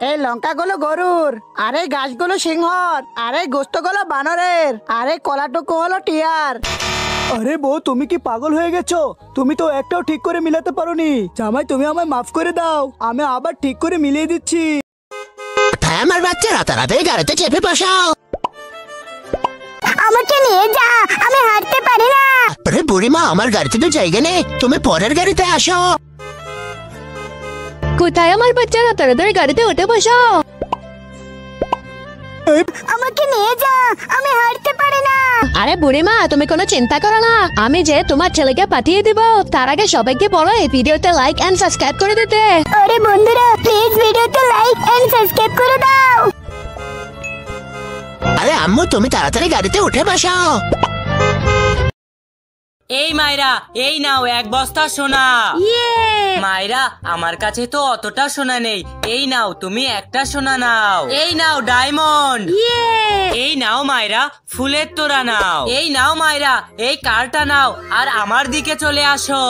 এই লঙ্কাগুলো গরুর, আর এই গাছগুলো সিংহর, আর এই গোস্তগুলো বানরের, আর এই কলাটুকু হলো টিয়ার। আরে বউ, তুমি কি পাগল হয়ে গেছো? তুমি তো একটাও ঠিক করে মিলাতে পারোনি। জামাই, তুমি আমায় মাফ করে দাও, আমি আবার ঠিক করে মিলিয়ে দিচ্ছি। আমার বাচ্চারা তাড়াতাড়ি গাড়িতে চেপে বসাও। আমাকে নিয়ে যা, আমি হাঁটতে পারি না। আরে বুড়িমা, আমার গাড়িতে তো জায়গা নেই, তুমি পরের গাড়িতে আসো। কোথায় আমার বাচ্চারা? তাড়াতাড়ি গাড়িতে উঠে বসো। আমাকে নিয়ে যা, আমি হাঁটতে পারি না। আরে বুড়িমা, তুমি কোনো চিন্তা করো না, আমি যে তোমার ছেলেকে পাঠিয়ে দিব। তার আগে সবাইকে বলো এই ভিডিওতে লাইক এন্ড সাবস্ক্রাইব করে দিতে। আরে বন্ধুরা, প্লিজ ভিডিওতে লাইক এন্ড সাবস্ক্রাইব করে দাও। আরে আম্মু, তুমি তাড়াতাড়ি গাড়িতে উঠে বসো। এই মাইরা, এই নাও 1 বস্তা সোনা। মাইরা, আমার কাছে তো অতটা সোনা নেই, এই নাও তুমি একটা সোনা নাও। এই নাও ডায়মন্ড। এই নাও মাইরা ফুলের তোড়া নাও। এই নাও মাইরা এই কারটা নাও, আর আমার দিকে চলে আসো।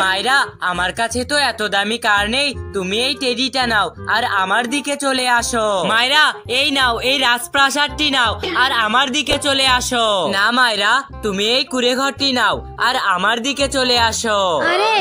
মাইরা, আমার কাছে তো এত দামি কার নেই, তুমি এই টেডিটা নাও আর আমার দিকে চলে আসো। মাইরা, এই নাও এই রাজপ্রাসাদটি নাও আর আমার দিকে চলে আসো। না মাইরা, তুমি এই কুড়ে ঘরটি নাও আর আমার দিকে চলে আসো। আরে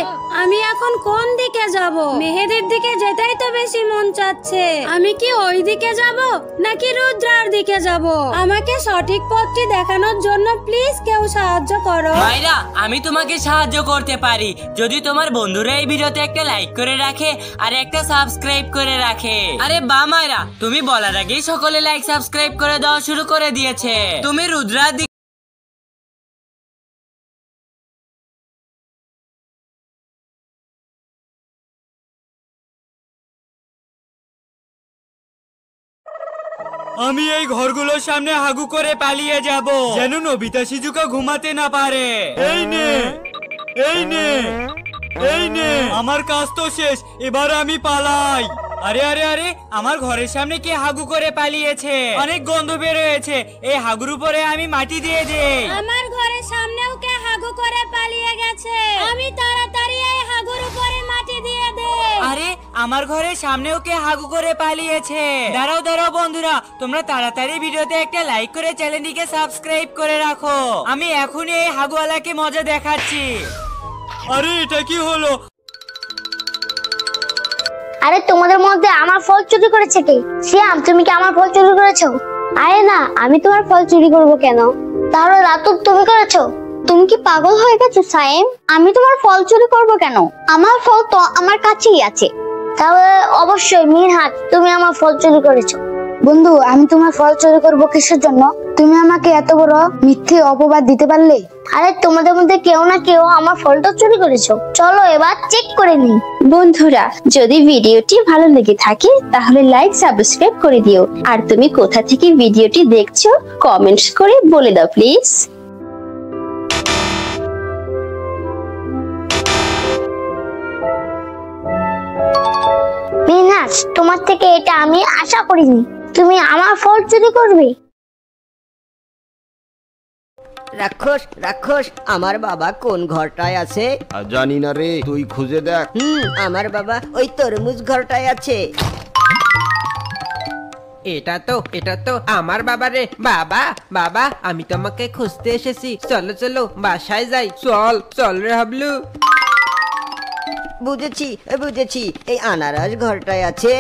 আমি এখন কোন দিকে যাব? মেহেদির দিকে যেতেই তো বেশি মন চাচ্ছে। আমি কি ওই দিকে যাব নাকি রুদ্রার দিকে যাব? আমাকে সঠিক পথটি দেখানোর জন্য প্লিজ কেউ সাহায্য করো। মাইরা, আমি তোমাকে সাহায্য করতে পারি যদি তোমার বন্ধুরা এই ভিডিওতে একটা লাইক করে রাখে আর একটা সাবস্ক্রাইব করে রাখে। আরে বা মাইরা, তুমি বলার আগেই সকলে লাইক সাবস্ক্রাইব করে দেওয়া শুরু করে দিয়েছে। তুমি রুদ্রার দিকে আমি এই ঘরগুলোর সামনে হাগু করে পালিয়ে যাব, যেন নবিতা শিজুকা ঘুমাতে না পারে। এই নে, এই নে, এই নে, আমার কাজ তো শেষ, এবার আমি পালাই। আরে আরে আরে, আমার ঘরের সামনে কে হাগু করে পালিয়েছে? অনেক গন্ধ বের হয়েছে, এই হাগুর উপরে আমি মাটি দিয়ে দেই। আমার ঘরের সামনেও কে হাগু করে পালিয়ে গেছে, আমি তাড়াতাড়ি এই হাগুর উপরে মাটি দিয়ে দেই। আরে আমার ঘরের সামনেও কে হাগু করে পালিয়েছে। দাঁড়াও দাঁড়াও বন্ধুরা, তোমরা তাড়াতাড়ি ভিডিওতে একটা লাইক করে চ্যানেলটিকে সাবস্ক্রাইব করে রাখো। আমি এখনই এই হাগুওয়ালাকে মজা দেখাচ্ছি। আরে এটা কি হলো? আরে তোমাদের মধ্যে আমার ফল চুরি করেছে কে? শ্যাম, তুমি কি আমার ফল চুরি করেছো? আরে না, আমি তোমার ফল চুরি করব কেন? তাহলে রাতুক তুমি করেছো? তুমি কি পাগল হয়ে গেছো সাইম? আমি তোমার ফল চুরি করব কেন? আমার ফল তো আমার কাছেই আছে। তাহলে অবশ্যই মিনহাজ, তুমি আমার ফল চুরি করেছো। বন্ধু, আমি তোমার ফল চুরি করব কিসের জন্য? তুমি আমাকে এত বড় মিথ্যে অপবাদ দিতে পারলে? আরে তোমাদের মধ্যে কেউ না কেউ আমার ফলটা চুরি করেছো। চলো এবার চেক করে নিই। বন্ধুরা, যদি ভিডিওটি ভালো লেগে থাকে তাহলে লাইক সাবস্ক্রাইব করে দিও। আর তুমি কোথা থেকে ভিডিওটি দেখছো কমেন্টস করে বলে দাও প্লিজ। মিনহাজ, তোমার থেকে এটা আমি আশা করিনি, তুমি আমার ফল চুরি করবে। রাক্ষস রাক্ষস, আমার বাবা কোন ঘরটায় আছে? জানি না রে, তুই খুঁজে দেখ। আমার বাবা ওই তরমুজ ঘরটায় আছে। এটা তো আমার বাবা রে। বাবা বাবা, আমি তোমাকে খুঁজতে এসেছি, চলো চলো বাসায় যাই। চল চল রে হাবলু। বুঝেছি বুঝেছি, এই আনারস ঘরটায় আছে।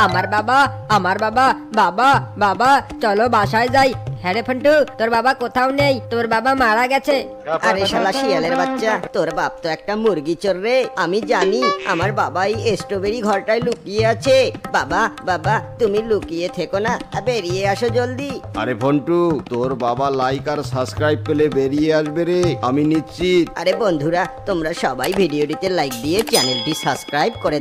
আমার বাবা বাবা বাবা, চলো বাসায় যাই। হ্যাঁ রে ফন্টু, তোর বাবা কোথাও নেই, তোর বাবা মারা গেছে। আরে শালা শিয়ালের বাচ্চা, তোর বাপ তো একটা মুরগি চোর রে। আমি জানি আমার বাবা এই স্ট্রবেরি ঘরটায় লুকিয়ে আছে। বাবা বাবা, তুমি লুকিয়ে থেকো না, বেরিয়ে আসো জলদি। আরে ফন্টু, তোর বাবা লাইক আর সাবস্ক্রাইব পেলে বেরিয়ে আসবে রে, আমি নিশ্চিত। আরে বন্ধুরা, তোমরা সবাই ভিডিওটিতে লাইক দিয়ে চ্যানেলটি সাবস্ক্রাইব করে